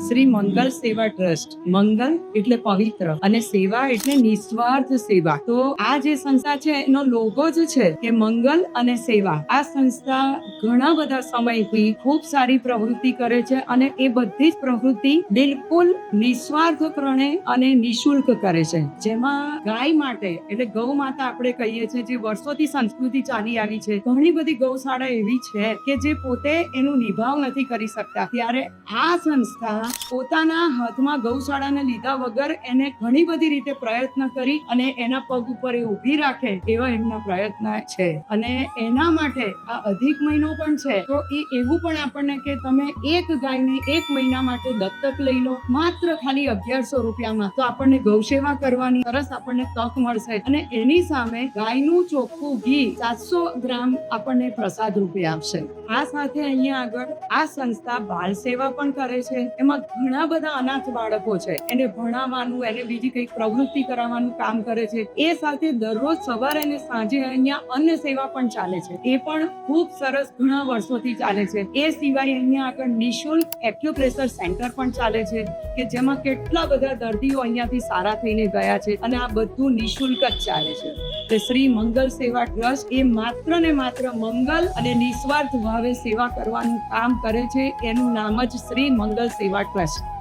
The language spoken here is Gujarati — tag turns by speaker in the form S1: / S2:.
S1: શ્રી મંગલ સેવા ટ્રસ્ટ. મંગલ એટલે પવિત્ર અને સેવા એટલે નિસ્વાર્થ સેવા. તો આ જે સંસ્થા છે એનો લોગો જ છે કે મંગલ અને સેવા. આ સંસ્થા ઘણા બધા સમયથી ખૂબ સારી પ્રવૃત્તિ કરે છે અને એ બધી જ પ્રવૃત્તિ બિલકુલ નિસ્વાર્થપણે અને નિઃશુલ્ક કરે છે. જેમાં ગાય માટે એટલે ગૌ માતા આપણે કહીએ છીએ, જે વર્ષોથી સંસ્કૃતિ ચાલી આવી છે. ઘણી બધી ગૌશાળા એવી છે કે જે પોતે એનું નિભાવ નથી કરી શકતા, ત્યારે આ સંસ્થા પોતાના હાથમાં ગૌશાળાને લીધા વગર એને ઘણી બધી રીતે પ્રયત્ન કરી અને એના પગ ઉપર એ ઊભી રાખે એવા એમના પ્રયત્ન છે. અને એના માટે આ અધિક મહિનો પણ છે. તો એ એવું પણ આપણને કે તમે એક ગાયને 1 મહિના માટે દત્તક લઈ લો, માત્ર ખાલી 1100 રૂપિયામાં. તો આપણને ગૌસેવા કરવાની સરસ આપણને તક મળશે અને એની સામે ગાયનું ચોખ્ખું ઘી 700 ગ્રામ આપણને પ્રસાદ રૂપે આપશે. આ સાથે અહીંયા આગળ આ સંસ્થા બાળ સેવા પણ કરે છે. એમાં ઘણા બધા અનાથ બાળકો છે, એને ભણાવવાનું, એને બીજી કઈક પ્રવૃત્તિ કરાવવાનું કામ કરે છે. એ સાથે દરરોજ સવારે અને સાંજે અહીંયા અન્ન સેવા પણ ચાલે છે. એ પણ ખૂબ સરસ ઘણા વર્ષોથી ચાલે છે. એ સિવાય અહીંયા આગળ નિઃશુલ્ક એક્યુપ્રેશર સેન્ટર પણ ચાલે છે કે જેમાં કેટલા બધા દર્દીઓ અહીંયાથી સારા થઈને ગયા છે અને આ બધું નિઃશુલ્ક જ ચાલે છે. એટલે શ્રી મંગલ સેવા ટ્રસ્ટ એ માત્ર ને માત્ર મંગલ અને નિસ્વાર્થ ભાવે સેવા કરવાનું કામ કરે છે. એનું નામ જ શ્રી મંગલ સેવા ટ્રસ્ટ.